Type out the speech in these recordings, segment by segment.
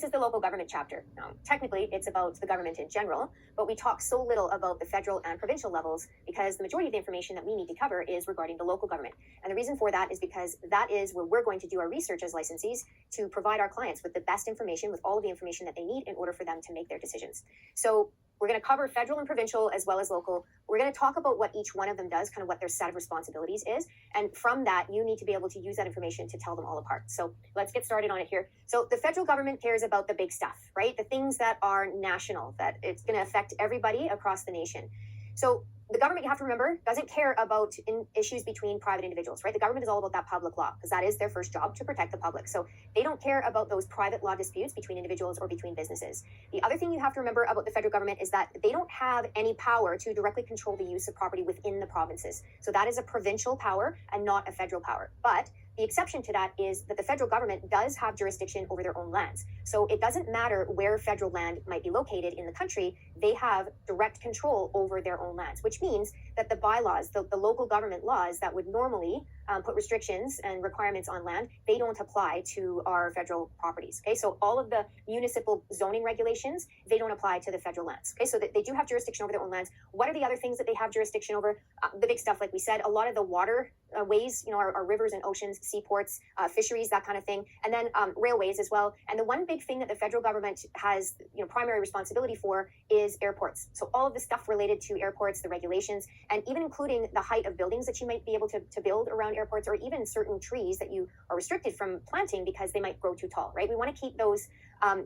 this is the local government chapter. Now, technically, it's about the government in general, but we talk so little about the federal and provincial levels because the majority of the information that we need to cover is regarding the local government. And the reason for that is because that is where we're going to do our research as licensees to provide our clients with the best information, with all of the information that they need in order for them to make their decisions. So we're going to cover federal and provincial as well as local. We're going to talk about what each one of them does, kind of what their set of responsibilities is. And from that, you need to be able to use that information to tell them all apart. So let's get started on it here. So the federal government cares about the big stuff, right? The things that are national, that it's going to affect everybody across the nation. So the government, you have to remember, doesn't care about issues between private individuals, right? The government is all about that public law because that is their first job, to protect the public. So they don't care about those private law disputes between individuals or between businesses. The other thing you have to remember about the federal government is that they don't have any power to directly control the use of property within the provinces. So that is a provincial power and not a federal power. But the exception to that is that the federal government does have jurisdiction over their own lands. So it doesn't matter where federal land might be located in the country, they have direct control over their own lands, which means that the bylaws, the local government laws that would normally put restrictions and requirements on land, they don't apply to our federal properties. Okay, so all of the municipal zoning regulations, they don't apply to the federal lands. Okay, so they do have jurisdiction over their own lands. What are the other things that they have jurisdiction over? The big stuff, like we said, a lot of the water ways, our rivers and oceans, seaports, fisheries, that kind of thing, and then railways as well. And the one big thing that the federal government has, primary responsibility for is airports. So all of the stuff related to airports, the regulations, and even including the height of buildings that you might be able to build around airports, or even certain trees that you are restricted from planting because they might grow too tall, right? We want to keep those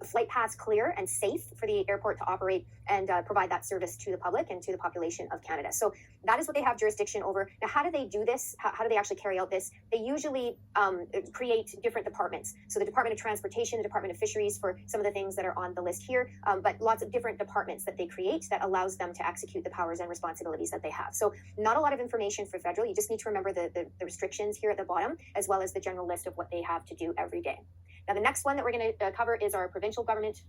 flight paths clear and safe for the airport to operate and provide that service to the public and to the population of Canada. So that is what they have jurisdiction over. Now, how do they do this? How do they actually carry out this? They usually create different departments. So the Department of Transportation, the Department of Fisheries for some of the things that are on the list here, but lots of different departments that they create that allows them to execute the powers and responsibilities that they have. So not a lot of information for federal. You just need to remember the restrictions here at the bottom, as well as the general list of what they have to do every day. Now, the next one that we're going to cover is our provincial government.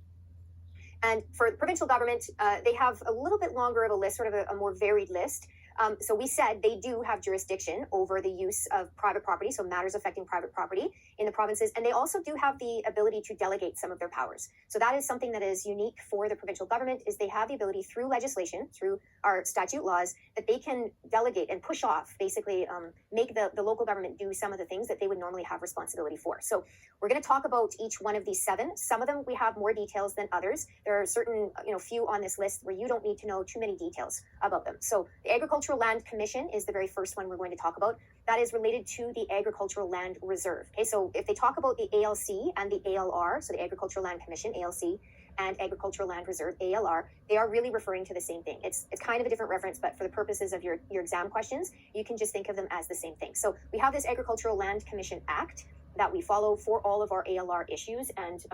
And for the provincial government, they have a little bit longer of a list, sort of a more varied list. So we said they do have jurisdiction over the use of private property, so matters affecting private property in the provinces. And they also do have the ability to delegate some of their powers. So that is something that is unique for the provincial government, is they have the ability through legislation, through our statute laws, that they can delegate and push off, basically make the local government do some of the things that they would normally have responsibility for. So we're going to talk about each one of these 7. Some of them we have more details than others. There are certain, few on this list where you don't need to know too many details about them. So the Agricultural Land Commission is the very first one we're going to talk about. That is related to the Agricultural Land Reserve. Okay, so if they talk about the ALC and the ALR, so the Agricultural Land Commission, ALC, and Agricultural Land Reserve, ALR, they are really referring to the same thing. It's kind of a different reference, but for the purposes of your exam questions, you can just think of them as the same thing. So we have this Agricultural Land Commission Act that we follow for all of our ALR issues and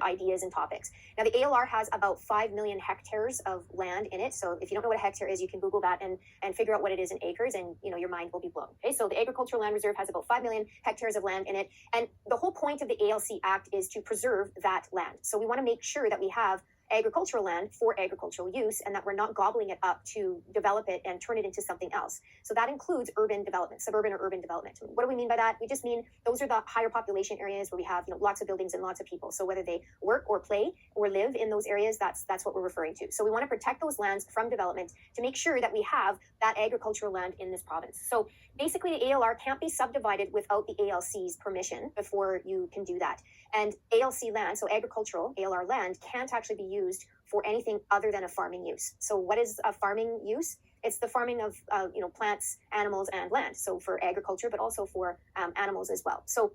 ideas and topics. Now, the ALR has about 5 million hectares of land in it. So if you don't know what a hectare is, you can Google that and figure out what it is in acres, and your mind will be blown. Okay, so the Agricultural Land Reserve has about 5 million hectares of land in it. And the whole point of the ALC Act is to preserve that land. So we want to make sure that we have agricultural land for agricultural use and that we're not gobbling it up to develop it and turn it into something else. So that includes urban development, suburban or urban development. What do we mean by that? We just mean those are the higher population areas where we have lots of buildings and lots of people. So whether they work or play or live in those areas, that's what we're referring to. So we want to protect those lands from development to make sure that we have that agricultural land in this province. So basically the ALR can't be subdivided without the ALC's permission before you can do that. And ALC land, so agricultural ALR land, can't actually be used for anything other than a farming use. So what is a farming use? It's the farming of plants, animals, and land. So for agriculture, but also for animals as well. So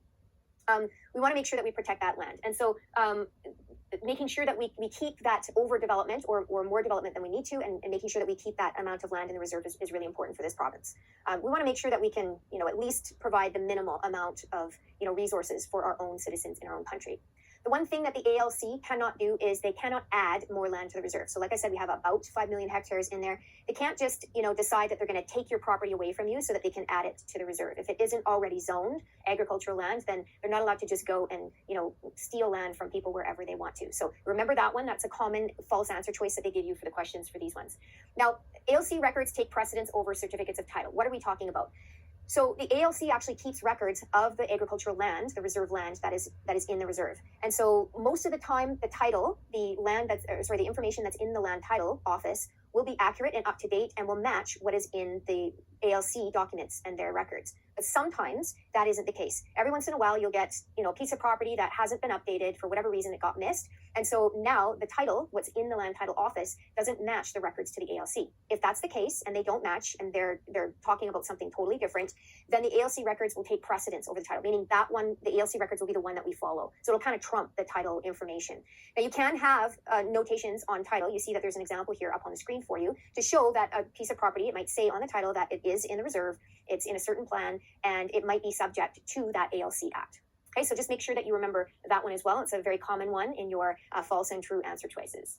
we want to make sure that we protect that land. And so making sure that we keep that overdevelopment or more development than we need to, and making sure that we keep that amount of land in the reserve is really important for this province. We want to make sure that we can, at least provide the minimal amount of, resources for our own citizens in our own country. The one thing that the ALC cannot do is they cannot add more land to the reserve. So like I said, we have about 5 million hectares in there. They can't just, decide that they're going to take your property away from you so that they can add it to the reserve. If it isn't already zoned agricultural land, then they're not allowed to just go and, steal land from people wherever they want to. So remember that one. That's a common false answer choice that they give you for the questions for these ones. Now, ALC records take precedence over certificates of title. What are we talking about? So the ALC actually keeps records of the agricultural land, the reserve land that is in the reserve. And so most of the time, the title, the information that's in the land title office will be accurate and up to date and will match what is in the ALC documents and their records. But sometimes that isn't the case. Every once in a while, you'll get, a piece of property that hasn't been updated for whatever reason, it got missed. And so now the title, what's in the land title office, doesn't match the records to the ALC. If that's the case and they don't match and they're talking about something totally different, then the ALC records will take precedence over the title, meaning that one, the ALC records will be the one that we follow. So it'll kind of trump the title information. Now you can have notations on title. You see that there's an example here up on the screen for you to show that a piece of property, it might say on the title that it is in the reserve, it's in a certain plan, and it might be subject to that ALC Act. Okay, so just make sure that you remember that one as well. It's a very common one in your false and true answer choices.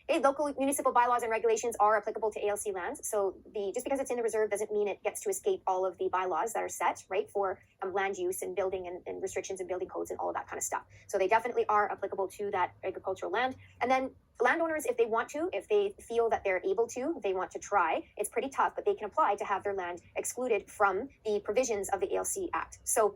Okay, local municipal bylaws and regulations are applicable to ALC lands. So just because it's in the reserve doesn't mean it gets to escape all of the bylaws that are set, right, for land use and building and restrictions and building codes and all of that kind of stuff. So they definitely are applicable to that agricultural land. And then landowners, if they want to, if they feel that they're able to, they want to try, it's pretty tough, but they can apply to have their land excluded from the provisions of the ALC Act. So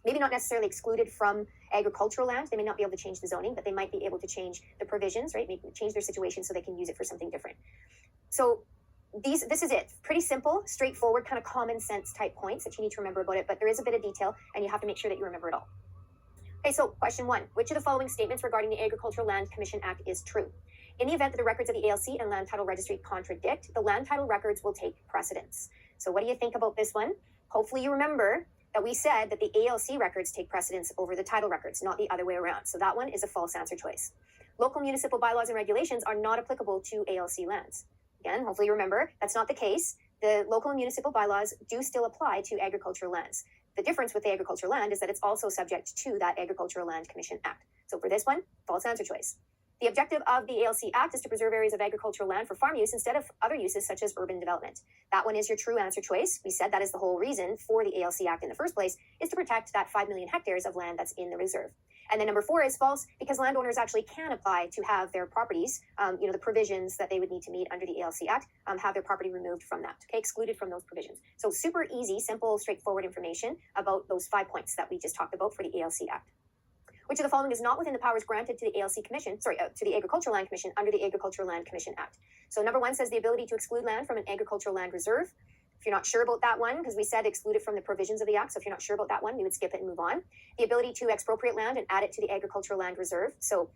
maybe not necessarily excluded from agricultural land. They may not be able to change the zoning, but they might be able to change the provisions, right? Maybe change their situation so they can use it for something different. So this is it. Pretty simple, straightforward, kind of common sense type points that you need to remember about it, but there is a bit of detail and you have to make sure that you remember it all. Okay, so question 1. Which of the following statements regarding the Agricultural Land Commission Act is true? In the event that the records of the ALC and Land Title Registry contradict, the land title records will take precedence. So what do you think about this one? Hopefully you remember that we said that the ALC records take precedence over the title records, not the other way around. So that one is a false answer choice. Local municipal bylaws and regulations are not applicable to ALC lands. Again, hopefully you remember that's not the case. The local municipal bylaws do still apply to agricultural lands. The difference with the agricultural land is that it's also subject to that Agricultural Land Commission Act. So for this one, false answer choice. The objective of the ALC Act is to preserve areas of agricultural land for farm use instead of other uses such as urban development. That one is your true answer choice. We said that is the whole reason for the ALC Act in the first place, is to protect that 5 million hectares of land that's in the reserve. And then number 4 is false because landowners actually can apply to have their properties, the provisions that they would need to meet under the ALC Act, have their property removed from that, okay, excluded from those provisions. So super easy, simple, straightforward information about those 5 points that we just talked about for the ALC Act. Which of the following is not within the powers granted to the ALC Commission, to the Agricultural Land Commission under the Agricultural Land Commission Act? So number 1 says the ability to exclude land from an agricultural land reserve. If you're not sure about that one, because we said exclude it from the provisions of the Act, so if you're not sure about that one, we would skip it and move on. The ability to expropriate land and add it to the agricultural land reserve. So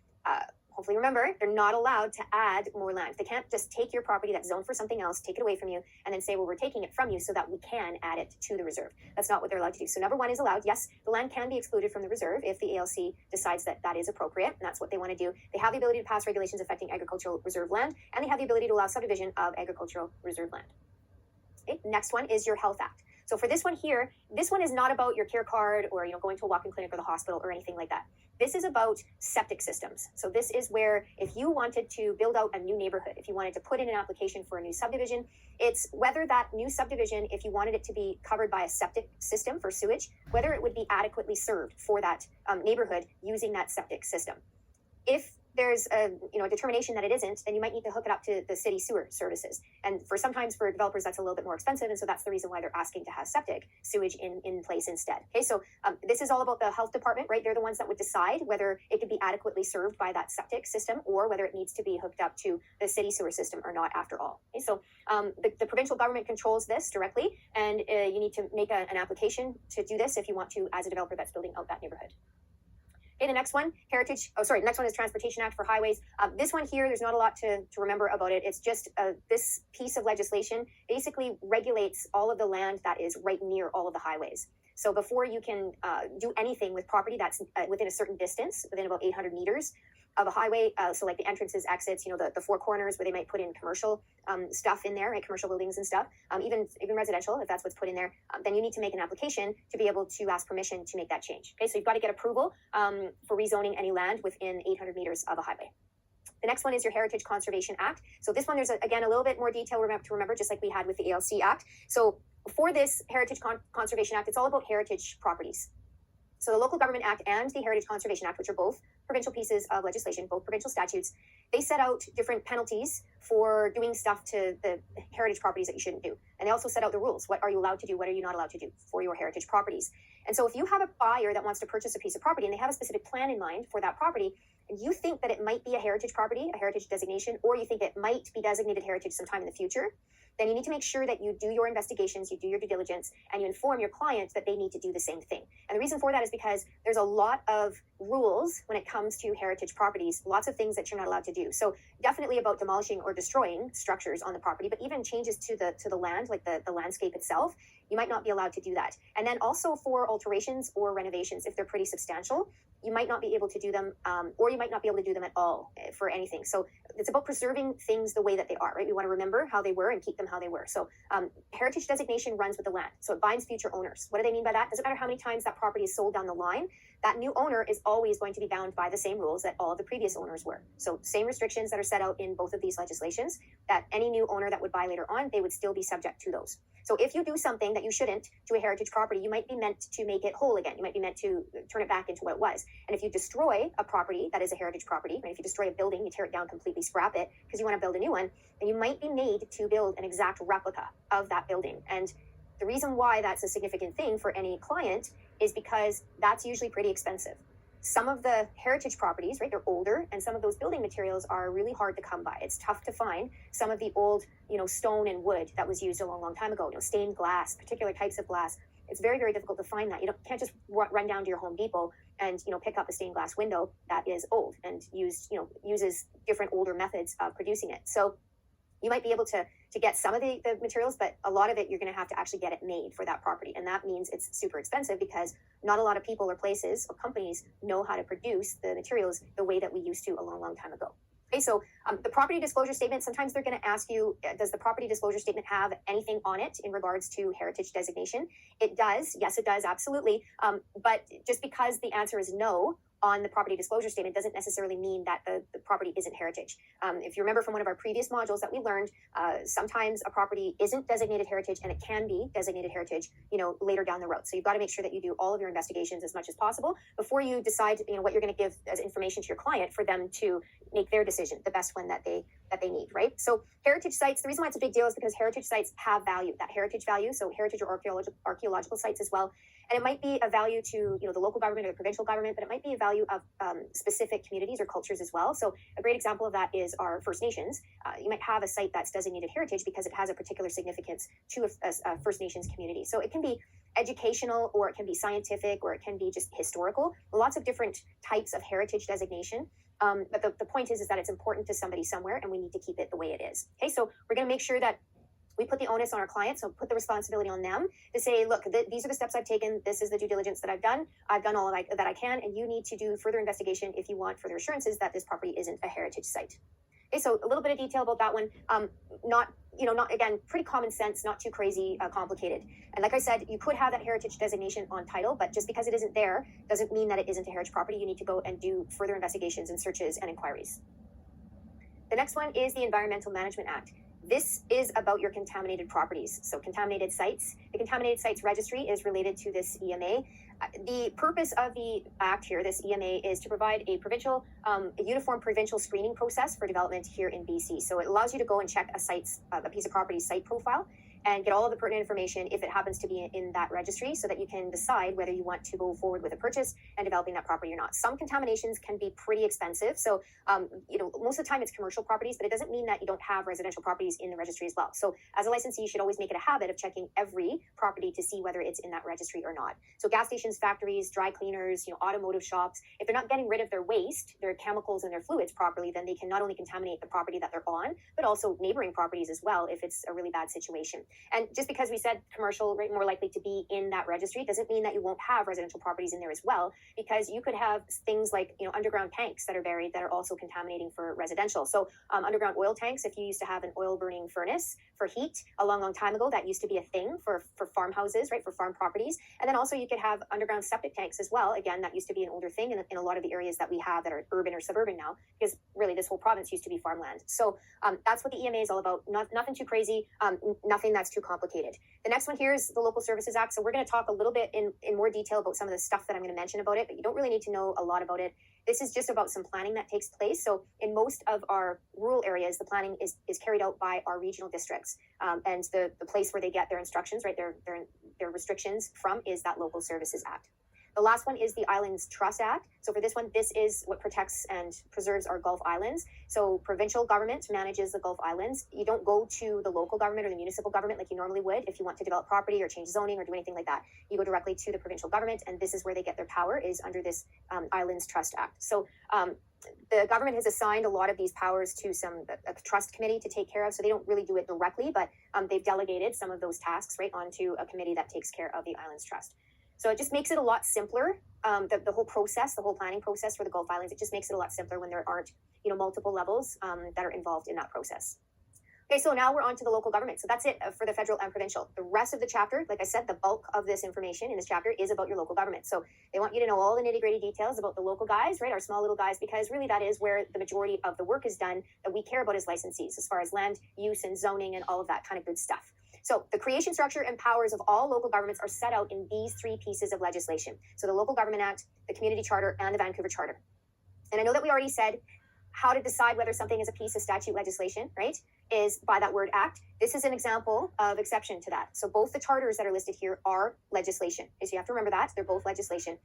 hopefully remember, they're not allowed to add more land. They can't just take your property that's zoned for something else, take it away from you, and then say, well, we're taking it from you so that we can add it to the reserve. That's not what they're allowed to do. So number 1 is allowed. Yes, the land can be excluded from the reserve if the ALC decides that that is appropriate, and that's what they want to do. They have the ability to pass regulations affecting agricultural reserve land, and they have the ability to allow subdivision of agricultural reserve land. Okay, next one is your Health Act. So for this one here, this one is not about your care card or going to a walk-in clinic or the hospital or anything like that. This is about septic systems. So this is where if you wanted to build out a new neighborhood, if you wanted to put in an application for a new subdivision, it's whether that new subdivision, if you wanted it to be covered by a septic system for sewage, whether it would be adequately served for that neighborhood using that septic system. If there's a determination that it isn't, then you might need to hook it up to the city sewer services. And sometimes for developers, that's a little bit more expensive. And so that's the reason why they're asking to have septic sewage in place instead. Okay, so this is all about the health department, right? They're the ones that would decide whether it could be adequately served by that septic system or whether it needs to be hooked up to the city sewer system or not after all. Okay, so the provincial government controls this directly, and you need to make an application to do this if you want to as a developer that's building out that neighborhood. Okay, the next one, next one is Transportation Act for highways. This one here, there's not a lot to remember about it. It's just this piece of legislation basically regulates all of the land that is right near all of the highways. So before you can do anything with property that's within a certain distance, within about 800 meters of a highway, so like the entrances, exits, the 4 corners where they might put in commercial stuff in there, right, commercial buildings and stuff, even residential, if that's what's put in there, then you need to make an application to be able to ask permission to make that change. Okay, so you've got to get approval for rezoning any land within 800 meters of a highway. The next one is your Heritage Conservation Act. So this one, there's again a little bit more detail to remember, just like we had with the ALC Act. So for this Heritage Conservation Act, it's all about heritage properties. So the Local Government Act and the Heritage Conservation Act, which are both provincial pieces of legislation, both provincial statutes, they set out different penalties for doing stuff to the heritage properties that you shouldn't do. And they also set out the rules. What are you allowed to do? What are you not allowed to do for your heritage properties? And so if you have a buyer that wants to purchase a piece of property and they have a specific plan in mind for that property, and you think that it might be a heritage property, a heritage designation, or you think it might be designated heritage sometime in the future, then you need to make sure that you do your investigations, you do your due diligence, and you inform your client that they need to do the same thing. And the reason for that is because there's a lot of rules when it comes to heritage properties, lots of things that you're not allowed to do. So definitely about demolishing or destroying structures on the property, but even changes to the land, like the landscape itself, you might not be allowed to do that. And then also for alterations or renovations, if they're pretty substantial, you might not be able to do them, or you might not be able to do them at all for anything. So it's about preserving things the way that they are, right? We want to remember how they were and keep them how they were. So heritage designation runs with the land. So it binds future owners. What do they mean by that? Doesn't matter how many times that property is sold down the line, that new owner is always going to be bound by the same rules that all of the previous owners were. So same restrictions that are set out in both of these legislations, that any new owner that would buy later on, they would still be subject to those. So if you do something that you shouldn't to a heritage property, you might be meant to make it whole again. You might be meant to turn it back into what it was. And if you destroy a property that is a heritage property, right? If you destroy a building, you tear it down completely, scrap it, because you want to build a new one, then you might be made to build an exact replica of that building. And the reason why that's a significant thing for any client is because that's usually pretty expensive. Some of the heritage properties, right, they're older, and some of those building materials are really hard to come by. It's tough to find some of the old, stone and wood that was used a long, long time ago, stained glass, particular types of glass. It's very, very difficult to find that. You can't just run down to your Home Depot and, pick up a stained glass window that is old and uses different older methods of producing it. So you might be able to get some of the materials, but a lot of it, you're going to have to actually get it made for that property. And that means it's super expensive because not a lot of people or places or companies know how to produce the materials the way that we used to a long, long time ago. Okay, so the property disclosure statement, sometimes they're going to ask you, does the property disclosure statement have anything on it in regards to heritage designation? It does. Yes, it does. Absolutely. But just because the answer is no on the property disclosure statement doesn't necessarily mean that the property isn't heritage. If you remember from one of our previous modules that we learned, sometimes a property isn't designated heritage and it can be designated heritage, later down the road. So you've got to make sure that you do all of your investigations as much as possible before you decide, what you're going to give as information to your client for them to make their decision, the best one that they need, right? So heritage sites, the reason why it's a big deal is because heritage sites have value, that heritage value, so heritage or archaeological sites as well. And it might be a value to, the local government or the provincial government, but it might be a value of specific communities or cultures as well. So a great example of that is our First Nations. You might have a site that's designated heritage because it has a particular significance to a First Nations community. So it can be educational, or it can be scientific, or it can be just historical. Lots of different types of heritage designation. But the point is that it's important to somebody somewhere, and we need to keep it the way it is. Okay, so we're going to make sure that we put the onus on our clients, so put the responsibility on them to say, look, these are the steps I've taken. This is the due diligence that I've done. I've done all that I can, and you need to do further investigation if you want further assurances that this property isn't a heritage site. Okay, so a little bit of detail about that one. Not again, pretty common sense, not too crazy complicated. And like I said, you could have that heritage designation on title, but just because it isn't there doesn't mean that it isn't a heritage property. You need to go and do further investigations and searches and inquiries. The next one is the Environmental Management Act. This is about your contaminated properties, so contaminated sites. The Contaminated Sites Registry is related to this EMA. The purpose of the act here, this EMA, is to provide a uniform provincial screening process for development here in BC. So it allows you to go and check a piece of property's site profile and get all of the pertinent information if it happens to be in that registry, so that you can decide whether you want to go forward with a purchase and developing that property or not. Some contaminations can be pretty expensive. So, most of the time it's commercial properties, but it doesn't mean that you don't have residential properties in the registry as well. So as a licensee, you should always make it a habit of checking every property to see whether it's in that registry or not. So gas stations, factories, dry cleaners, automotive shops, if they're not getting rid of their waste, their chemicals and their fluids properly, then they can not only contaminate the property that they're on, but also neighboring properties as well if it's a really bad situation. And just because we said commercial, right, more likely to be in that registry, doesn't mean that you won't have residential properties in there as well, because you could have things like, underground tanks that are buried that are also contaminating for residential. So underground oil tanks, if you used to have an oil burning furnace for heat a long, long time ago, that used to be a thing for farmhouses, right, for farm properties. And then also you could have underground septic tanks as well. Again, that used to be an older thing in a lot of the areas that we have that are urban or suburban now, because really this whole province used to be farmland. So that's what the EMA is all about. Nothing too crazy, nothing that's that's too complicated. The next one here is the Local Services Act. So we're going to talk a little bit in more detail about some of the stuff that I'm going to mention about it, but you don't really need to know a lot about it. This is just about some planning that takes place. So in most of our rural areas, the planning is carried out by our regional districts. And the place where they get their instructions, right, their restrictions from is that Local Services Act. The last one is the Islands Trust Act. So for this one, this is what protects and preserves our Gulf Islands. So provincial government manages the Gulf Islands. You don't go to the local government or the municipal government like you normally would if you want to develop property or change zoning or do anything like that. You go directly to the provincial government, and this is where they get their power, is under this Islands Trust Act. So the government has assigned a lot of these powers to a trust committee to take care of. So they don't really do it directly, but they've delegated some of those tasks right onto a committee that takes care of the Islands Trust. So it just makes it a lot simpler. The whole process, the whole planning process for the Gulf Islands, it just makes it a lot simpler when there aren't, multiple levels that are involved in that process. Okay, so now we're on to the local government. So that's it for the federal and provincial. The rest of the chapter, like I said, the bulk of this information in this chapter is about your local government. So they want you to know all the nitty-gritty details about the local guys, right, our small little guys, because really that is where the majority of the work is done that we care about as licensees, as far as land use and zoning and all of that kind of good stuff. So the creation, structure, and powers of all local governments are set out in these three pieces of legislation. So the Local Government Act, the Community Charter, and the Vancouver Charter. And I know that we already said how to decide whether something is a piece of statute legislation, right, is by that word act. This is an example of exception to that. So both the charters that are listed here are legislation. So you have to remember that. They're both legislation.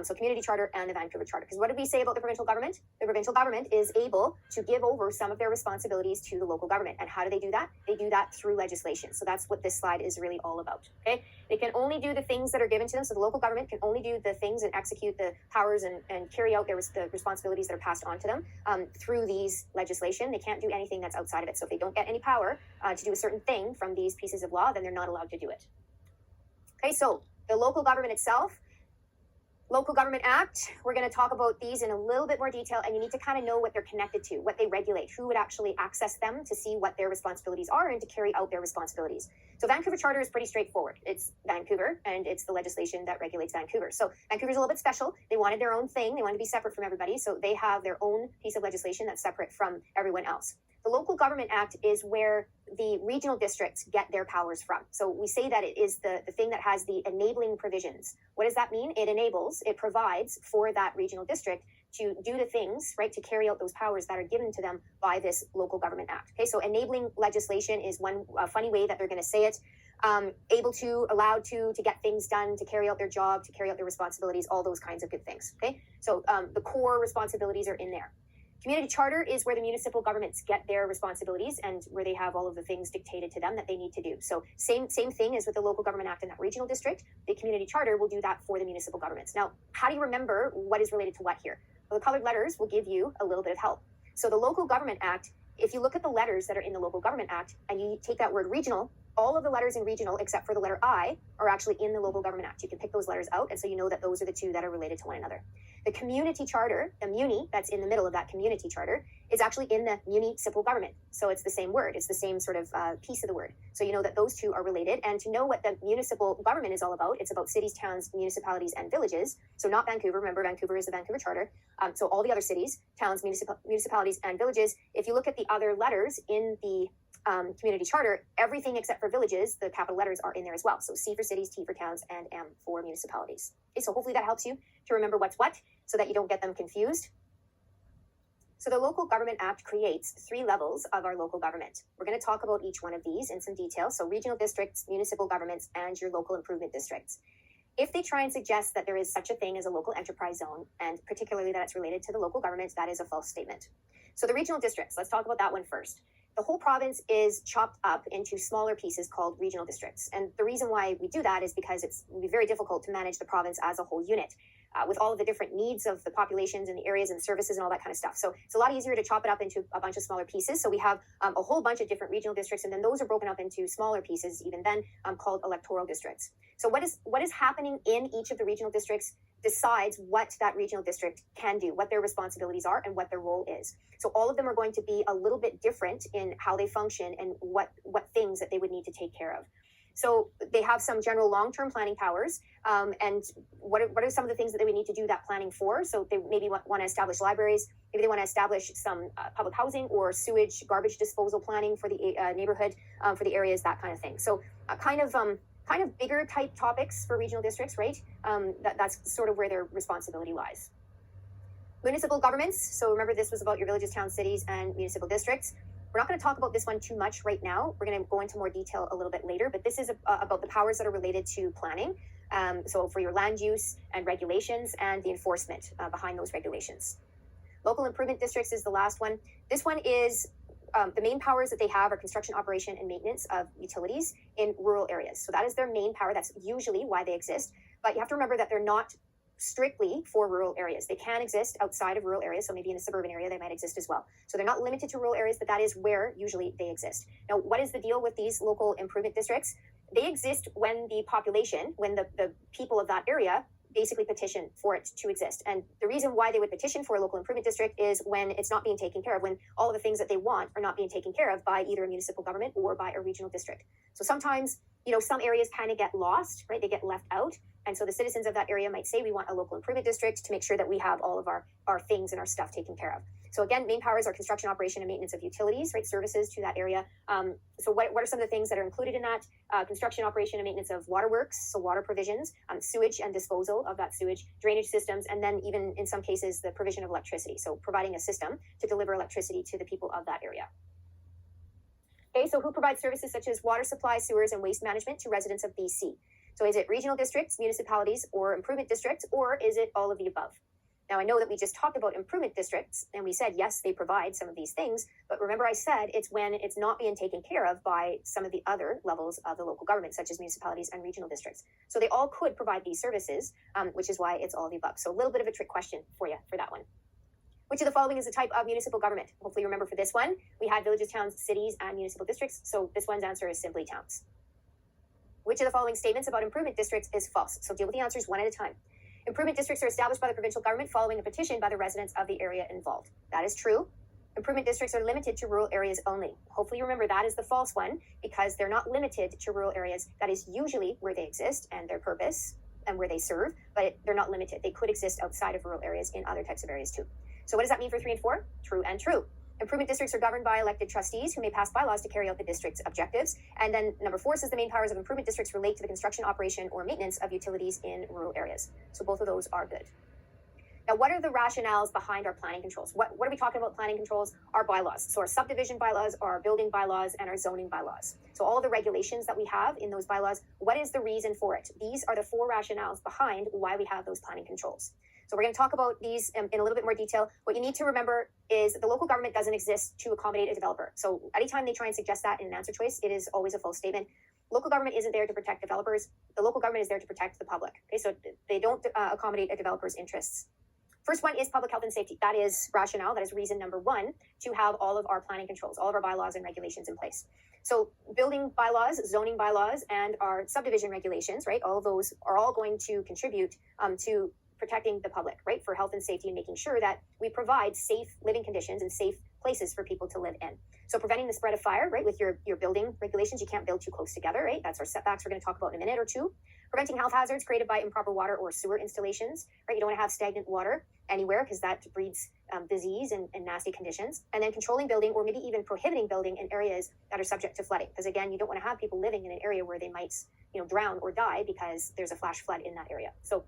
So Community Charter and the Vancouver Charter. Because what did we say about the provincial government? The provincial government is able to give over some of their responsibilities to the local government. And how do they do that? They do that through legislation. So that's what this slide is really all about. Okay? They can only do the things that are given to them. So the local government can only do the things and execute the powers and carry out the responsibilities that are passed on to them through these legislation. They can't do anything that's outside of it. So if they don't get any power to do a certain thing from these pieces of law, then they're not allowed to do it. Okay, so the local government itself, Local Government Act, we're going to talk about these in a little bit more detail, and you need to kind of know what they're connected to, what they regulate, who would actually access them to see what their responsibilities are and to carry out their responsibilities. So Vancouver Charter is pretty straightforward. It's Vancouver, and it's the legislation that regulates Vancouver. So Vancouver's a little bit special. They wanted their own thing. They wanted to be separate from everybody, so they have their own piece of legislation that's separate from everyone else. The Local Government Act is where the regional districts get their powers from. So we say that it is the thing that has the enabling provisions. What does that mean? It provides for that regional district to do the things, right, to carry out those powers that are given to them by this Local Government Act. Okay, so enabling legislation is one funny way that they're going to say it. Able to, allowed to get things done, to carry out their job, to carry out their responsibilities, all those kinds of good things. Okay, so the core responsibilities are in there. Community Charter is where the municipal governments get their responsibilities and where they have all of the things dictated to them that they need to do. So same thing as with the Local Government Act in that regional district. The Community Charter will do that for the municipal governments. Now, how do you remember what is related to what here? Well, the colored letters will give you a little bit of help. So the Local Government Act, if you look at the letters that are in the Local Government Act and you take that word regional, all of the letters in regional except for the letter I are actually in the Local Government Act. You can pick those letters out, and so you know that those are the two that are related to one another. The Community Charter, the Muni, that's in the middle of that Community Charter, is actually in the municipal government. So it's the same word. It's the same sort of piece of the word. So you know that those two are related. And to know what the municipal government is all about, it's about cities, towns, municipalities, and villages. So not Vancouver. Remember, Vancouver is the Vancouver Charter. So all the other cities, towns, municipalities, and villages. If you look at the other letters in the Community Charter, everything except for villages, the capital letters are in there as well. So C for cities, T for towns, and M for municipalities. Okay, so hopefully that helps you to remember what's what so that you don't get them confused. So the Local Government Act creates 3 levels of our local government. We're going to talk about each one of these in some detail. So regional districts, municipal governments, and your local improvement districts. If they try and suggest that there is such a thing as a local enterprise zone, and particularly that it's related to the local government, that is a false statement. So the regional districts, let's talk about that one first. The whole province is chopped up into smaller pieces called regional districts. And the reason why we do that is because it would be very difficult to manage the province as a whole unit with all of the different needs of the populations and the areas and services and all that kind of stuff. So it's a lot easier to chop it up into a bunch of smaller pieces. So we have a whole bunch of different regional districts, and then those are broken up into smaller pieces, even then called electoral districts. So what is happening in each of the regional districts decides what that regional district can do, what their responsibilities are, and what their role is. So all of them are going to be a little bit different in how they function and what things that they would need to take care of. So they have some general long-term planning powers. And what are some of the things that they would need to do that planning for? So they maybe want to establish libraries. Maybe they want to establish some public housing or sewage, garbage disposal planning for the neighborhood, for the areas, that kind of thing. So kind of bigger type topics for regional districts, right? That's sort of where their responsibility lies. Municipal governments. So remember, this was about your villages, towns, cities, and municipal districts. We're not going to talk about this one too much right now. We're going to go into more detail a little bit later, but this is about the powers that are related to planning. So for your land use and regulations and the enforcement behind those regulations. Local improvement districts is the last one. This one is the main powers that they have are construction, operation, and maintenance of utilities in rural areas. So that is their main power. That's usually why they exist. But you have to remember that they're not strictly for rural areas. They can exist outside of rural areas. So maybe in a suburban area, they might exist as well. So they're not limited to rural areas, but that is where usually they exist. Now, what is the deal with these local improvement districts? They exist when the population, when the people of that area basically petition for it to exist. And the reason why they would petition for a local improvement district is when it's not being taken care of, when all of the things that they want are not being taken care of by either a municipal government or by a regional district. So sometimes, some areas kind of get lost, right? They get left out. And so the citizens of that area might say, we want a local improvement district to make sure that we have all of our things and our stuff taken care of. So again, main powers are construction, operation, and maintenance of utilities, right? Services to that area. So what are some of the things that are included in that? Construction, operation, and maintenance of waterworks, so water provisions, sewage and disposal of that sewage, drainage systems, and then even in some cases, the provision of electricity. So providing a system to deliver electricity to the people of that area. Okay, so who provides services such as water supply, sewers, and waste management to residents of BC? So is it regional districts, municipalities, or improvement districts, or is it all of the above? Now, I know that we just talked about improvement districts, and we said, yes, they provide some of these things, but remember I said it's when it's not being taken care of by some of the other levels of the local government, such as municipalities and regional districts. So they all could provide these services, which is why it's all of the above. So a little bit of a trick question for you for that one. Which of the following is a type of municipal government? Hopefully you remember for this one, we had villages, towns, cities, and municipal districts. So this one's answer is simply towns. Which of the following statements about improvement districts is false? So deal with the answers one at a time. Improvement districts are established by the provincial government following a petition by the residents of the area involved. That is true. Improvement districts are limited to rural areas only. Hopefully you remember that is the false one because they're not limited to rural areas. That is usually where they exist and their purpose and where they serve, but they're not limited. They could exist outside of rural areas in other types of areas too. So what does that mean for 3 and 4? True and true. Improvement districts are governed by elected trustees who may pass bylaws to carry out the district's objectives. And then number 4 says the main powers of improvement districts relate to the construction, operation, or maintenance of utilities in rural areas. So both of those are good. Now, what are the rationales behind our planning controls? What are we talking about planning controls? Our bylaws. So our subdivision bylaws, our building bylaws, and our zoning bylaws. So all the regulations that we have in those bylaws, what is the reason for it? These are the 4 rationales behind why we have those planning controls. So we're going to talk about these in a little bit more detail. What you need to remember is that the local government doesn't exist to accommodate a developer. So anytime they try and suggest that in an answer choice, it is always a false statement. Local government isn't there to protect developers. The local government is there to protect the public. Okay, so they don't accommodate a developer's interests. First one is public health and safety. That is rationale. That is reason number 1 to have all of our planning controls, all of our bylaws and regulations in place. So building bylaws, zoning bylaws, and our subdivision regulations, right? All of those are all going to contribute to protecting the public, right? For health and safety and making sure that we provide safe living conditions and safe places for people to live in. So preventing the spread of fire, right? With your building regulations, you can't build too close together, right? That's our setbacks we're going to talk about in a minute or two. Preventing health hazards created by improper water or sewer installations, right? You don't want to have stagnant water anywhere because that breeds disease and nasty conditions. And then controlling building or maybe even prohibiting building in areas that are subject to flooding. Because again, you don't want to have people living in an area where they might, drown or die because there's a flash flood in that area. So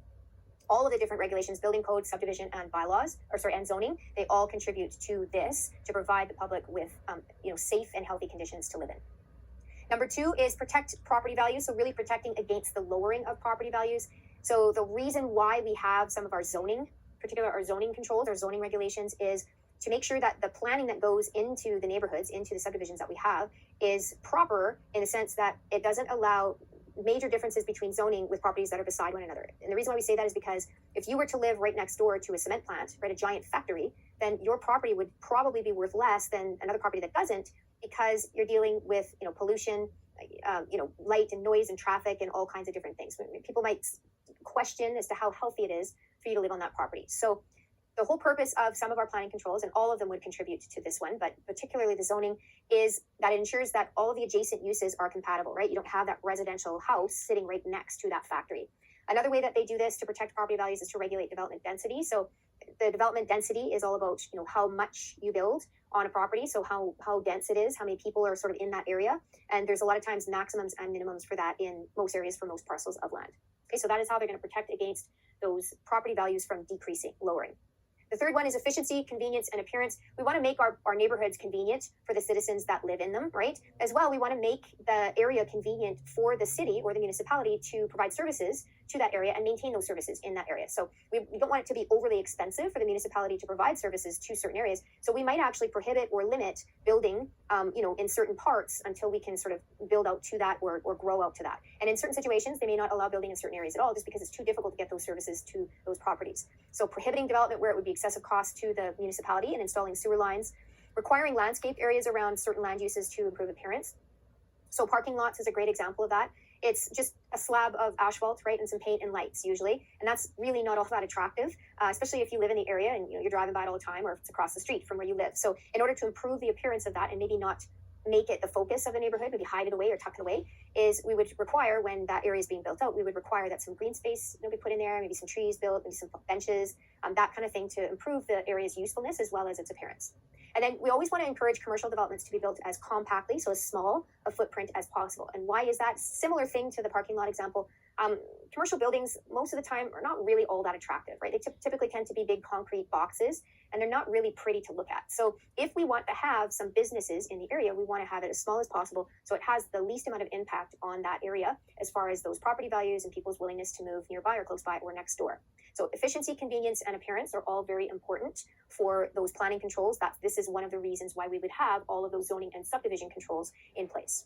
all of the different regulations, building code, subdivision, and bylaws, and zoning, they all contribute to this to provide the public with, safe and healthy conditions to live in. Number 2 is protect property values. So really protecting against the lowering of property values. So the reason why we have some of our zoning, particularly our zoning controls, our zoning regulations, is to make sure that the planning that goes into the neighborhoods, into the subdivisions that we have, is proper in the sense that it doesn't allow major differences between zoning with properties that are beside one another. And the reason why we say that is because if you were to live right next door to a cement plant, right, a giant factory, then your property would probably be worth less than another property that doesn't, because you're dealing with, pollution, light and noise and traffic and all kinds of different things. People might question as to how healthy it is for you to live on that property. So the whole purpose of some of our planning controls, and all of them would contribute to this one, but particularly the zoning, is that it ensures that all of the adjacent uses are compatible, right? You don't have that residential house sitting right next to that factory. Another way that they do this to protect property values is to regulate development density. So the development density is all about, how much you build on a property. So how dense it is, how many people are sort of in that area. And there's a lot of times maximums and minimums for that in most areas for most parcels of land. Okay, so that is how they're going to protect against those property values from decreasing, lowering. The third one is efficiency, convenience, and appearance. We want to make our neighborhoods convenient for the citizens that live in them, right? As well, we want to make the area convenient for the city or the municipality to provide services to that area and maintain those services in that area. So we don't want it to be overly expensive for the municipality to provide services to certain areas. So we might actually prohibit or limit building, in certain parts until we can sort of build out to that or grow out to that. And in certain situations, they may not allow building in certain areas at all, just because it's too difficult to get those services to those properties. So prohibiting development where it would be excessive cost to the municipality and installing sewer lines, requiring landscape areas around certain land uses to improve appearance. So parking lots is a great example of that. It's just a slab of asphalt, right, and some paint and lights usually, and that's really not all that attractive, especially if you live in the area and you're driving by it all the time, or if it's across the street from where you live. So in order to improve the appearance of that and maybe not make it the focus of the neighborhood, maybe hide it away or tuck it away, is we would require, when that area is being built out, we would require that some green space be put in there, maybe some trees built, maybe some benches, that kind of thing, to improve the area's usefulness as well as its appearance. And then we always want to encourage commercial developments to be built as compactly, so as small a footprint as possible. And why is that? Similar thing to the parking lot example. Commercial buildings, most of the time, are not really all that attractive, right? They typically tend to be big concrete boxes, and they're not really pretty to look at. So if we want to have some businesses in the area, we want to have it as small as possible, so it has the least amount of impact on that area as far as those property values and people's willingness to move nearby or close by or next door. So efficiency, convenience, and appearance are all very important for those planning controls. This is one of the reasons why we would have all of those zoning and subdivision controls in place.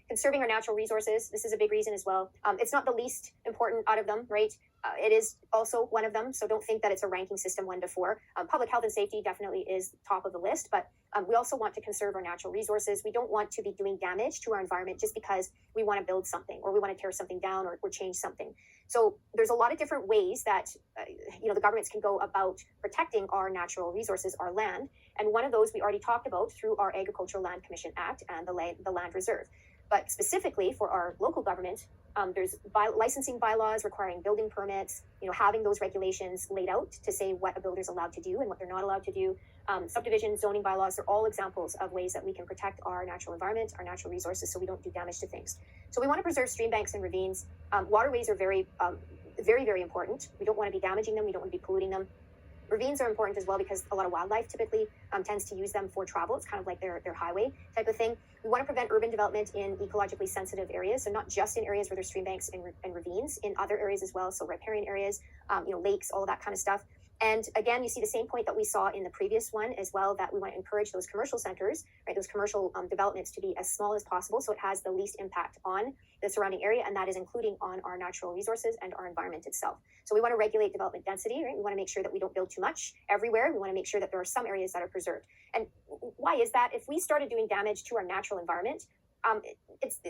Conserving our natural resources, this is a big reason as well. It's not the least important out of them, right? It is also one of them, so don't think that it's a ranking system 1 to 4. Public health and safety definitely is top of the list, but we also want to conserve our natural resources. We don't want to be doing damage to our environment just because we want to build something or we want to tear something down or change something. So there's a lot of different ways that the governments can go about protecting our natural resources, our land, and one of those we already talked about through our Agricultural Land Commission Act and the Land Reserve. But specifically for our local government, there's licensing bylaws requiring building permits, having those regulations laid out to say what a builder's allowed to do and what they're not allowed to do. Subdivision, zoning bylaws are all examples of ways that we can protect our natural environment, our natural resources, so we don't do damage to things. So we want to preserve stream banks and ravines. Waterways are very, very important. We don't want to be damaging them. We don't want to be polluting them. Ravines are important as well because a lot of wildlife typically tends to use them for travel. It's kind of like their highway type of thing. We want to prevent urban development in ecologically sensitive areas, so not just in areas where there's stream banks and ravines, in other areas as well, so riparian areas, lakes, all of that kind of stuff. And again, you see the same point that we saw in the previous one as well, that we want to encourage those commercial centers, right, those commercial developments to be as small as possible, so it has the least impact on the surrounding area, and that is including on our natural resources and our environment itself. So we want to regulate development density, right? We want to make sure that we don't build too much everywhere. We want to make sure that there are some areas that are preserved. And why is that? If we started doing damage to our natural environment,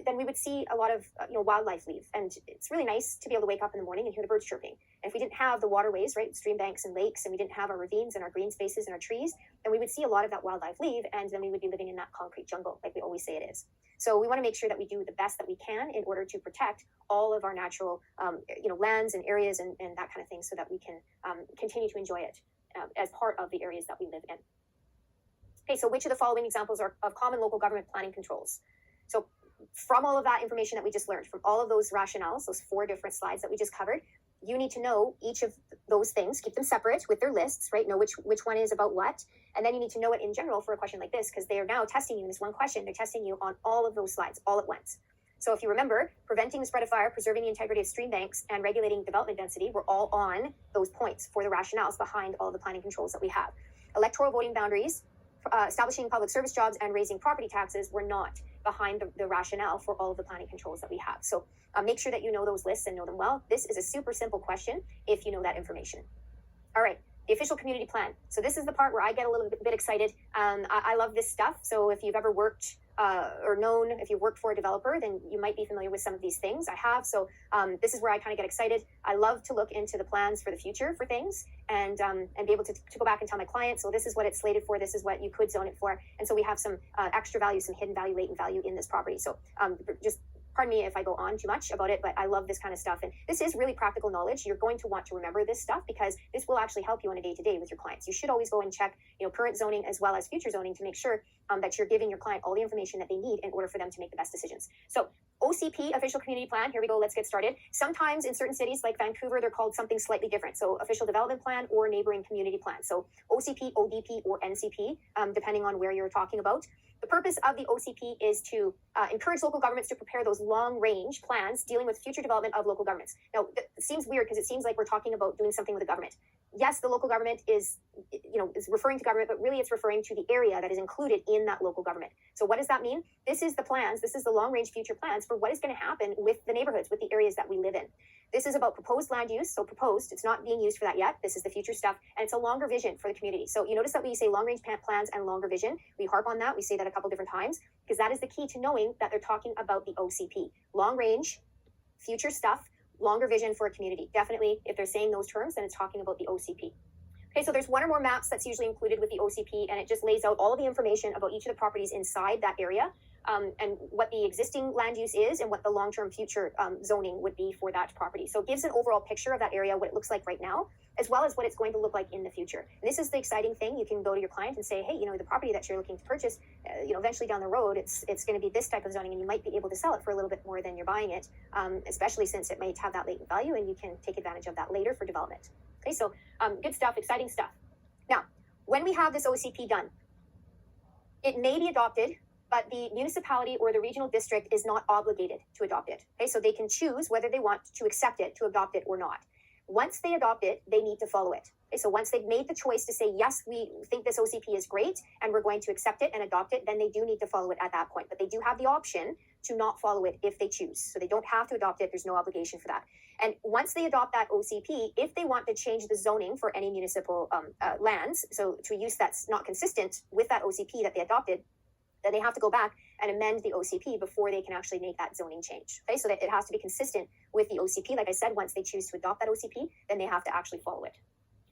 then we would see a lot of wildlife leave, and it's really nice to be able to wake up in the morning and hear the birds chirping. And if we didn't have the waterways, right, stream banks and lakes, and we didn't have our ravines and our green spaces and our trees, then we would see a lot of that wildlife leave, and then we would be living in that concrete jungle like we always say it is. So we want to make sure that we do the best that we can in order to protect all of our natural lands and areas and that kind of thing, so that we can continue to enjoy it as part of the areas that we live in. Okay, so which of the following examples are of common local government planning controls? So from all of that information that we just learned, from all of those rationales, those 4 different slides that we just covered, you need to know each of those things, keep them separate with their lists, right? Know which one is about what. And then you need to know it in general for a question like this, because they are now testing you in this one question. They're testing you on all of those slides all at once. So if you remember, preventing the spread of fire, preserving the integrity of stream banks, and regulating development density were all on those points for the rationales behind all of the planning controls that we have. Electoral voting boundaries, establishing public service jobs, and raising property taxes were not behind the rationale for all of the planning controls that we have. So make sure that you know those lists and know them well. This is a super simple question if you know that information. All right, the official community plan. So this is the part where I get a little bit excited. I love this stuff. So if you've ever worked or known, if you work for a developer, then you might be familiar with some of these things. I have. So this is where I kind of get excited. I love to look into the plans for the future for things and be able to go back and tell my clients, so this is what it's slated for, this is what you could zone it for. And so we have some extra value, some hidden value, latent value in this property. So just pardon me if I go on too much about it, but I love this kind of stuff. And this is really practical knowledge. You're going to want to remember this stuff because this will actually help you on a day-to-day with your clients. You should always go and check, current zoning as well as future zoning to make sure that you're giving your client all the information that they need in order for them to make the best decisions. So OCP, official community plan. Here we go. Let's get started. Sometimes in certain cities like Vancouver, they're called something slightly different. So official development plan or neighboring community plan. So OCP, ODP, or NCP, depending on where you're talking about. The purpose of the OCP is to encourage local governments to prepare those long-range plans dealing with future development of local governments. Now, it seems weird because it seems like we're talking about doing something with the government. Yes, the local government is referring to government, but really it's referring to the area that is included in that local government. So what does that mean? This is the plans. This is the long-range future plans for what is going to happen with the neighborhoods, with the areas that we live in. This is about proposed land use. So proposed, it's not being used for that yet. This is the future stuff. And it's a longer vision for the community. So you notice that we say long-range plans and longer vision. We harp on that. We say that a couple different times because that is the key to knowing that they're talking about the OCP. Long-range, future stuff, longer vision for a community. Definitely, if they're saying those terms, then it's talking about the OCP. Okay, so there's one or more maps that's usually included with the OCP, and it just lays out all of the information about each of the properties inside that area, and what the existing land use is and what the long-term future zoning would be for that property. So it gives an overall picture of that area, what it looks like right now, as well as what it's going to look like in the future. And this is the exciting thing. You can go to your client and say, hey, the property that you're looking to purchase, eventually down the road, it's going to be this type of zoning, and you might be able to sell it for a little bit more than you're buying it, especially since it might have that latent value, and you can take advantage of that later for development. Okay, so good stuff, exciting stuff. Now, when we have this OCP done, it may be adopted, but the municipality or the regional district is not obligated to adopt it. Okay, so they can choose whether they want to accept it, to adopt it or not. Once they adopt it, they need to follow it. Okay, so once they've made the choice to say, yes, we think this OCP is great and we're going to accept it and adopt it, then they do need to follow it at that point. But they do have the option to not follow it if they choose. So they don't have to adopt it. There's no obligation for that. And once they adopt that OCP, if they want to change the zoning for any municipal lands, so to use that's not consistent with that OCP that they adopted, then they have to go back and amend the OCP before they can actually make that zoning change. Okay, so that it has to be consistent with the OCP. Like I said, once they choose to adopt that OCP, then they have to actually follow it.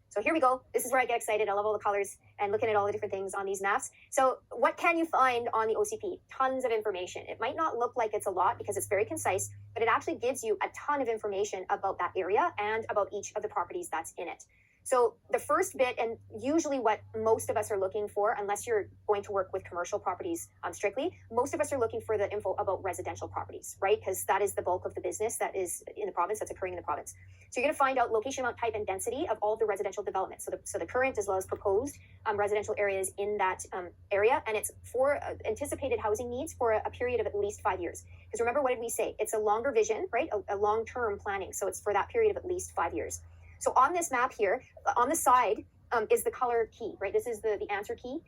So here we go. This is where I get excited. I love all the colors and looking at all the different things on these maps. So what can you find on the OCP? Tons of information. It might not look like it's a lot because it's very concise, but it actually gives you a ton of information about that area and about each of the properties that's in it. So the first bit, and usually what most of us are looking for, unless you're going to work with commercial properties strictly, most of us are looking for the info about residential properties, right? Because that is the bulk of the business that is in the province, that's occurring in the province. So you're going to find out location, amount, type, and density of all of the residential development. So the current as well as proposed residential areas in that area, and it's for anticipated housing needs for a period of at least 5 years. Because remember, what did we say? It's a longer vision, right? A long-term planning. So it's for that period of at least 5 years. So on this map here, on the side is the color key, right? This is the answer key,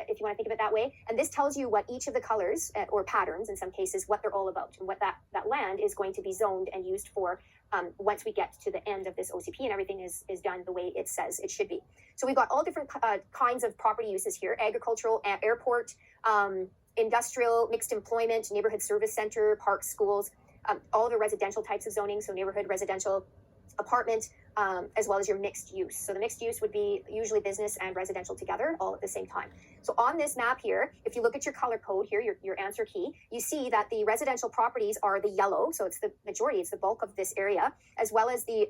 if you want to think of it that way. And this tells you what each of the colors, or patterns in some cases, what they're all about, and what that land is going to be zoned and used for once we get to the end of this OCP and everything is done the way it says it should be. So we've got all different kinds of property uses here: agricultural, airport, industrial, mixed employment, neighborhood service center, parks, schools, all the residential types of zoning, so neighborhood residential, apartment, as well as your mixed use. So the mixed use would be usually business and residential together all at the same time. So on this map here, if you look at your color code here, your answer key, you see that the residential properties are the yellow. So it's the majority, it's the bulk of this area, as well as the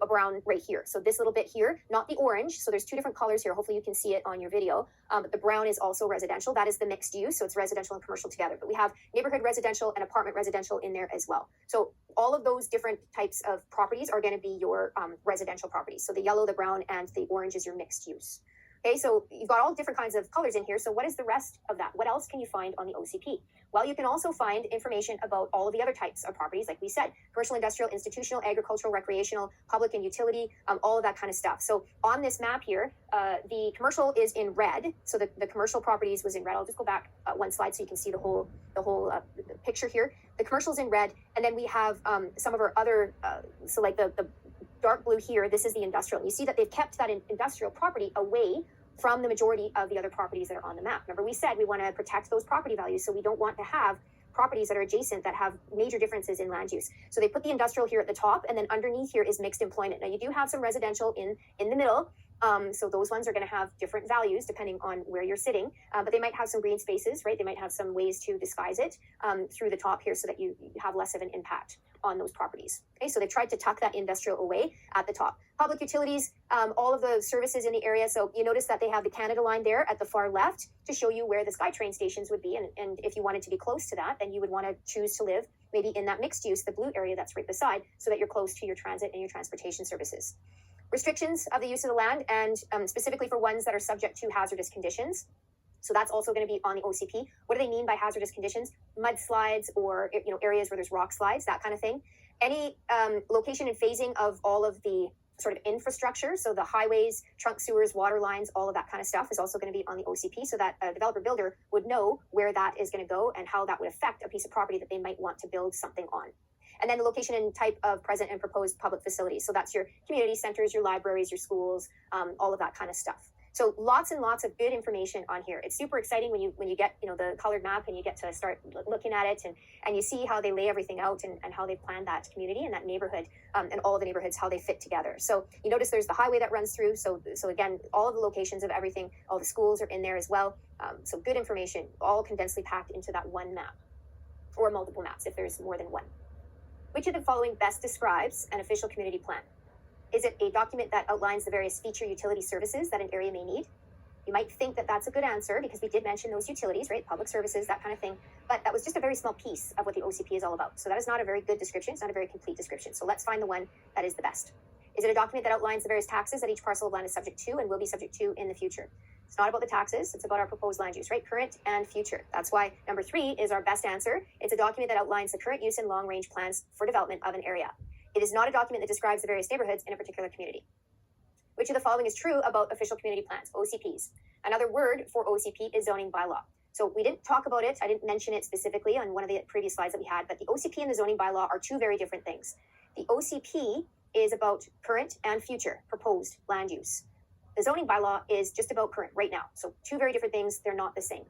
brown right here. So this little bit here, not the orange. So there's two different colors here. Hopefully you can see it on your video. But the brown is also residential. That is the mixed use. So it's residential and commercial together. But we have neighborhood residential and apartment residential in there as well. So all of those different types of properties are going to be your residential properties. So the yellow, the brown, and the orange is your mixed use. Okay, so you've got all different kinds of colors in here. So what is the rest of that? What else can you find on the OCP? Well, you can also find information about all of the other types of properties, like we said: commercial, industrial, institutional, agricultural, recreational, public and utility, all of that kind of stuff. So on this map here, the commercial is in red. So the commercial properties was in red. I'll just go back one slide so you can see the whole picture here. The commercial is in red, and then we have some of our other, so like the dark blue here, this is the industrial. You see that they've kept that industrial property away from the majority of the other properties that are on the map. Remember, we said we want to protect those property values, so we don't want to have properties that are adjacent that have major differences in land use. So they put the industrial here at the top, and then underneath here is mixed employment. Now you do have some residential in the middle, so those ones are going to have different values depending on where you're sitting, but they might have some green spaces, right? They might have some ways to disguise it through the top here so that you have less of an impact on those properties. Okay, so they've tried to tuck that industrial away at the top. Public utilities, all of the services in the area. So you notice that they have the Canada line there at the far left to show you where the SkyTrain stations would be. And if you wanted to be close to that, then you would want to choose to live maybe in that mixed use, the blue area that's right beside, so that you're close to your transit and your transportation services. Restrictions of the use of the land, and specifically for ones that are subject to hazardous conditions. So that's also going to be on the OCP. What do they mean by hazardous conditions? Mudslides, or areas where there's rock slides, that kind of thing. Any location and phasing of all of the sort of infrastructure, so the highways, trunk sewers, water lines, all of that kind of stuff is also going to be on the OCP, so that a developer builder would know where that is going to go and how that would affect a piece of property that they might want to build something on. And then the location and type of present and proposed public facilities. So that's your community centers, your libraries, your schools, all of that kind of stuff. So lots and lots of good information on here. It's super exciting when you get the colored map and you get to start looking at it and you see how they lay everything out and how they've planned that community and that neighborhood and all of the neighborhoods, how they fit together. So you notice there's the highway that runs through. So again, all of the locations of everything, all the schools are in there as well. So good information, all condensedly packed into that one map, or multiple maps if there's more than one. Which of the following best describes an official community plan? Is it a document that outlines the various feature utility services that an area may need? You might think that that's a good answer because we did mention those utilities, right? Public services, that kind of thing. But that was just a very small piece of what the OCP is all about. So that is not a very good description. It's not a very complete description. So let's find the one that is the best. Is it a document that outlines the various taxes that each parcel of land is subject to and will be subject to in the future? It's not about the taxes. It's about our proposed land use, right? Current and future. That's why number 3 is our best answer. It's a document that outlines the current use and long-range plans for development of an area. It is not a document that describes the various neighborhoods in a particular community. Which of the following is true about official community plans, OCPs? Another word for OCP is zoning bylaw. So we didn't talk about it. I didn't mention it specifically on one of the previous slides that we had, but the OCP and the zoning bylaw are two very different things. The OCP is about current and future proposed land use. The zoning bylaw is just about current right now. So two very different things. They're not the same.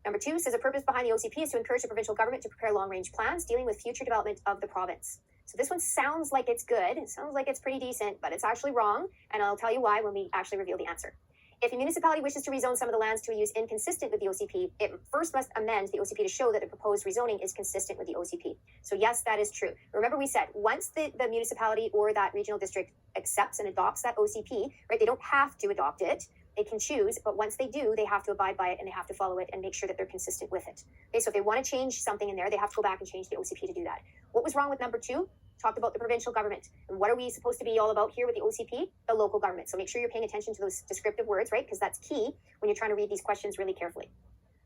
Number 2 says a purpose behind the OCP is to encourage the provincial government to prepare long-range plans dealing with future development of the province. So this one sounds like it's good. It sounds like it's pretty decent, but it's actually wrong. And I'll tell you why when we actually reveal the answer. If a municipality wishes to rezone some of the lands to a use inconsistent with the OCP, it first must amend the OCP to show that the proposed rezoning is consistent with the OCP. So yes, that is true. Remember we said once the municipality or that regional district accepts and adopts that OCP, right, they don't have to adopt it. They can choose, but once they do, they have to abide by it and they have to follow it and make sure that they're consistent with it. Okay, so if they want to change something in there, they have to go back and change the OCP to do that. What was wrong with number 2? Talked about the provincial government. And what are we supposed to be all about here with the OCP? The local government. So make sure you're paying attention to those descriptive words, right? Because that's key when you're trying to read these questions really carefully.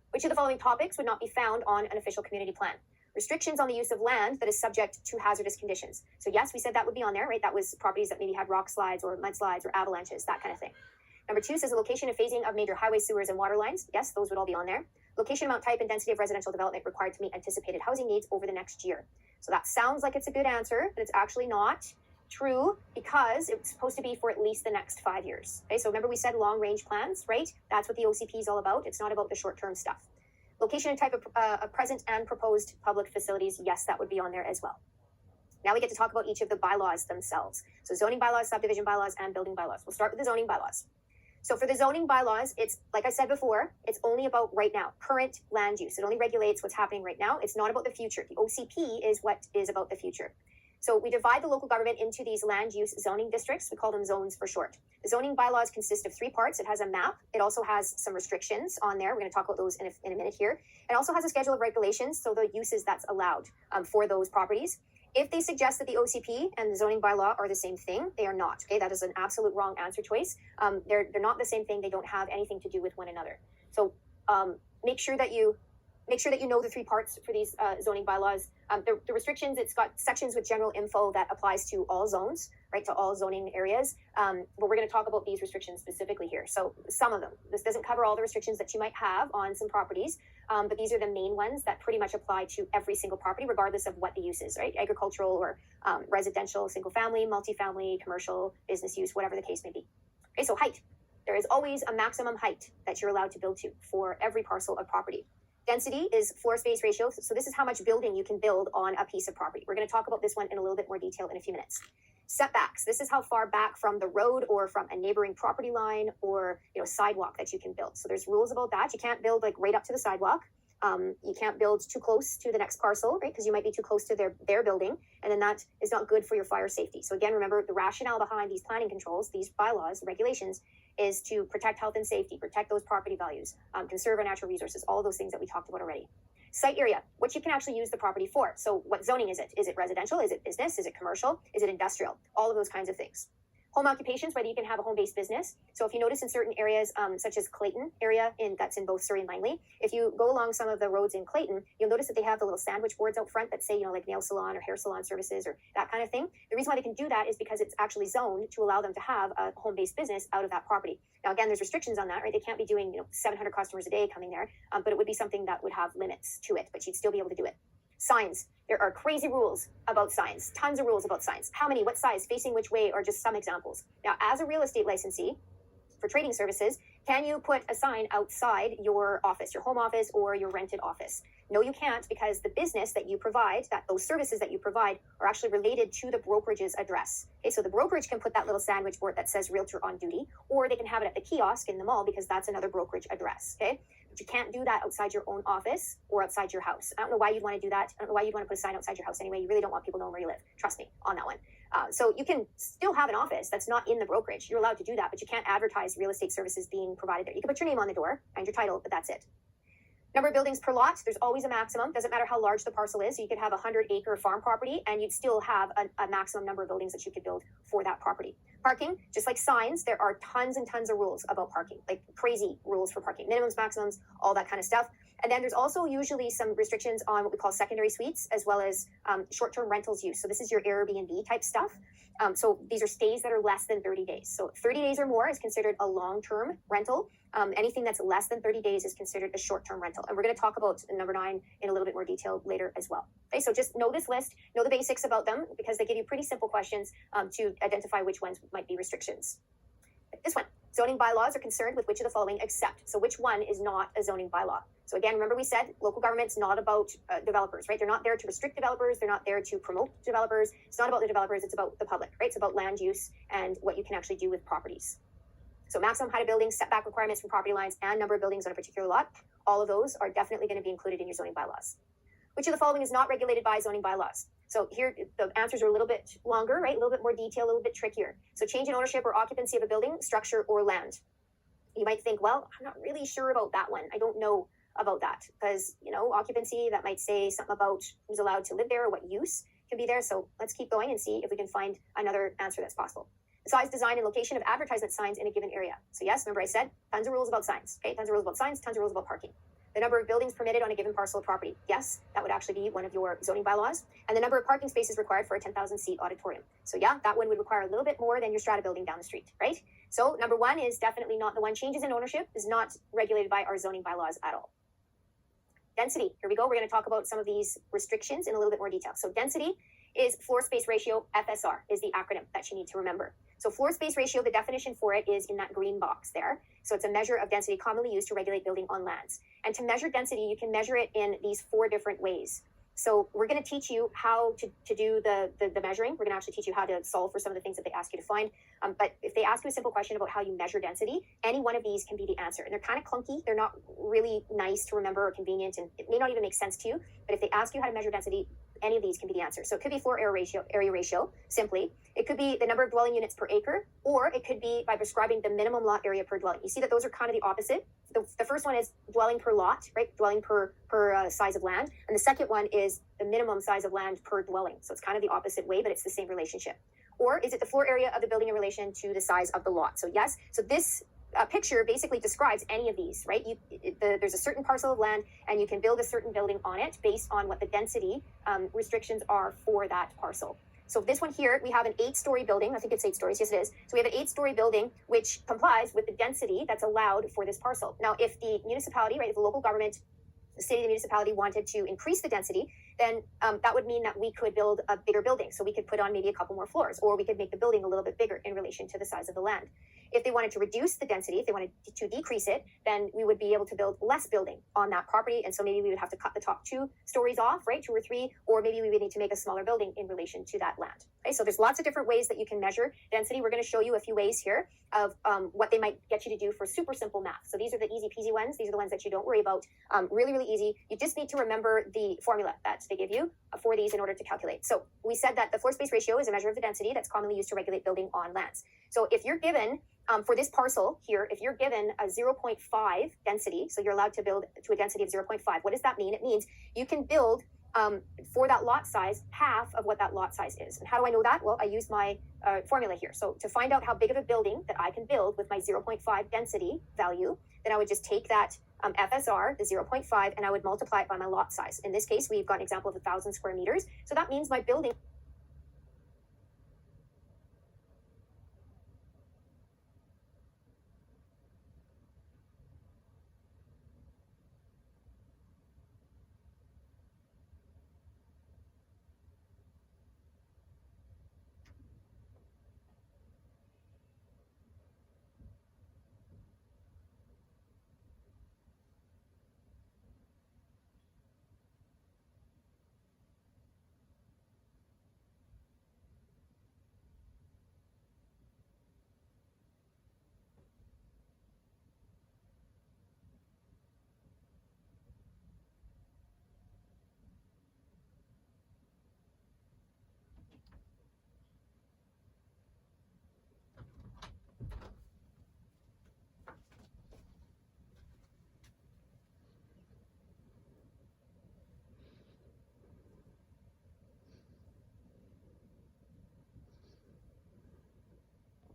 Which of the following topics would not be found on an official community plan? Restrictions on the use of land that is subject to hazardous conditions. So yes, we said that would be on there, right? That was properties that maybe had rock slides or mudslides or avalanches, that kind of thing. Number 2 says the location and phasing of major highway sewers and water lines. Yes, those would all be on there. Location, amount, type, and density of residential development required to meet anticipated housing needs over the next year. So that sounds like it's a good answer, but it's actually not true because it's supposed to be for at least the next 5 years. Okay, so remember we said long-range plans, right? That's what the OCP is all about. It's not about the short-term stuff. Location and type of present and proposed public facilities. Yes, that would be on there as well. Now we get to talk about each of the bylaws themselves. So zoning bylaws, subdivision bylaws, and building bylaws. We'll start with the zoning bylaws. So for the zoning bylaws, it's, like I said before, it's only about right now, current land use. It only regulates what's happening right now. It's not about the future. The OCP is what is about the future. So we divide the local government into these land use zoning districts. We call them zones for short. The zoning bylaws consist of 3 parts. It has a map. It also has some restrictions on there. We're going to talk about those in a minute here. It also has a schedule of regulations, so the uses that's allowed for those properties. If they suggest that the OCP and the zoning bylaw are the same thing, they are not. Okay, that is an absolute wrong answer choice. They're not the same thing. They don't have anything to do with one another. So make sure that you know the 3 parts for these zoning bylaws. The restrictions, it's got sections with general info that applies to all zones, right, to all zoning areas. But we're going to talk about these restrictions specifically here. So some of them. This doesn't cover all the restrictions that you might have on some properties, but these are the main ones that pretty much apply to every single property, regardless of what the use is, right? Agricultural or residential, single family, multifamily, commercial, business use, whatever the case may be. Okay, so height. there is always a maximum height that you're allowed to build to for every parcel of property. Density is floor space ratio. So this is how much building you can build on a piece of property. We're going to talk about this one in a little bit more detail in a few minutes. Setbacks. This is how far back from the road or from a neighboring property line or sidewalk that you can build. So there's rules about that. You can't build like right up to the sidewalk. You can't build too close to the next parcel, right? Because you might be too close to their building, and then that is not good for your fire safety. So again, remember the rationale behind these planning controls, these bylaws, regulations, is to protect health and safety, protect those property values, conserve our natural resources, all of those things that we talked about already. Site area, what you can actually use the property for. So what zoning is it? Is it residential? Is it business? Is it commercial? Is it industrial? All of those kinds of things. Home occupations, whether you can have a home-based business. So if you notice in certain areas, such as Clayton area, that's in both Surrey and Langley, if you go along some of the roads in Clayton, you'll notice that they have the little sandwich boards out front that say, like nail salon or hair salon services or that kind of thing. The reason why they can do that is because it's actually zoned to allow them to have a home-based business out of that property. Now, again, there's restrictions on that, right? They can't be doing, 700 customers a day coming there, but it would be something that would have limits to it, but you'd still be able to do it. Signs. There are crazy rules about signs, tons of rules about signs. How many, what size, facing which way are just some examples. Now, as a real estate licensee for trading services, can you put a sign outside your office, your home office or your rented office? No, you can't, because the business that you provide, those services that you provide are actually related to the brokerage's address. Okay, so the brokerage can put that little sandwich board that says realtor on duty, or they can have it at the kiosk in the mall because that's another brokerage address. Okay, but you can't do that outside your own office or outside your house. I don't know why you'd want to do that. I don't know why you'd want to put a sign outside your house anyway. You really don't want people knowing where you live. Trust me on that one. So you can still have an office that's not in the brokerage. You're allowed to do that, but you can't advertise real estate services being provided there. You can put your name on the door and your title, but that's it. Number of buildings per lot, there's always a maximum. Doesn't matter how large the parcel is. So you could have a 100-acre farm property and you'd still have a maximum number of buildings that you could build for that property. Parking, just like signs, there are tons and tons of rules about parking, like crazy rules for parking, minimums, maximums, all that kind of stuff. And then there's also usually some restrictions on what we call secondary suites, as well as short-term rentals use. So this is your Airbnb type stuff. So these are stays that are less than 30 days. So 30 days or more is considered a long-term rental. Anything that's less than 30 days is considered a short-term rental. And we're going to talk about number 9 in a little bit more detail later as well. Okay, so just know this list, know the basics about them, because they give you pretty simple questions to identify which ones might be restrictions. Like this one, zoning bylaws are concerned with which of the following except. So which one is not a zoning bylaw? So again, remember we said local government's not about developers, right? They're not there to restrict developers. They're not there to promote developers. It's not about the developers. It's about the public, right? It's about land use and what you can actually do with properties. So maximum height of buildings, setback requirements from property lines, and number of buildings on a particular lot. All of those are definitely going to be included in your zoning bylaws. Which of the following is not regulated by zoning bylaws? So here, the answers are a little bit longer, right? A little bit more detail, a little bit trickier. So change in ownership or occupancy of a building, structure, or land. You might think, well, I'm not really sure about that one. I don't know about that because, occupancy, that might say something about who's allowed to live there or what use can be there. So let's keep going and see if we can find another answer that's possible. The size, design, and location of advertisement signs in a given area. So yes, remember I said tons of rules about signs. Okay, tons of rules about signs, tons of rules about parking. The number of buildings permitted on a given parcel of property. Yes, that would actually be one of your zoning bylaws. And the number of parking spaces required for a 10,000-seat auditorium. So yeah, that one would require a little bit more than your strata building down the street, right? So number 1 is definitely not the one. Changes in ownership is not regulated by our zoning bylaws at all. Density, here we go. We're going to talk about some of these restrictions in a little bit more detail. So density is floor space ratio, FSR is the acronym that you need to remember. So floor space ratio, the definition for it is in that green box there. So it's a measure of density commonly used to regulate building on lands. And to measure density, you can measure it in these 4 different ways. So we're going to teach you how to do the measuring. We're going to actually teach you how to solve for some of the things that they ask you to find. But if they ask you a simple question about how you measure density, any one of these can be the answer. And they're kind of clunky. They're not really nice to remember or convenient, and it may not even make sense to you. But if they ask you how to measure density, any of these can be the answer. So it could be floor area ratio, simply. It could be the number of dwelling units per acre, or it could be by prescribing the minimum lot area per dwelling. You see that those are kind of the opposite. The first one is dwelling per lot, right? Dwelling per size of land. And the second one is the minimum size of land per dwelling. So it's kind of the opposite way, but it's the same relationship. Or is it the floor area of the building in relation to the size of the lot? So yes, so this picture basically describes any of these, right? There's a certain parcel of land and you can build a certain building on it based on what the density restrictions are for that parcel. So this one here, we have an 8-story building. I think it's 8 stories. Yes, it is. So we have an 8-story building, which complies with the density that's allowed for this parcel. Now, if the municipality, right, if the local government, the city, the municipality wanted to increase the density, then that would mean that we could build a bigger building. So we could put on maybe a couple more floors, or we could make the building a little bit bigger in relation to the size of the land. If they wanted to reduce the density, if they wanted to decrease it, then we would be able to build less building on that property. And so maybe we would have to cut the top 2 stories off, right? 2 or 3, or maybe we would need to make a smaller building in relation to that land. Okay, so there's lots of different ways that you can measure density. We're going to show you a few ways here of what they might get you to do for super simple math. So these are the easy peasy ones. These are the ones that you don't worry about. Really, really easy. You just need to remember the formula that they give you for these in order to calculate. So we said that the floor space ratio is a measure of the density that's commonly used to regulate building on lands. So if you're given, for this parcel here, if you're given a 0.5 density, so you're allowed to build to a density of 0.5, what does that mean? It means you can build for that lot size, half of what that lot size is. And how do I know that? Well, I use my formula here. So to find out how big of a building that I can build with my 0.5 density value, then I would just take that FSR, the 0.5, and I would multiply it by my lot size. In this case, we've got an example of 1,000 square meters. So that means my building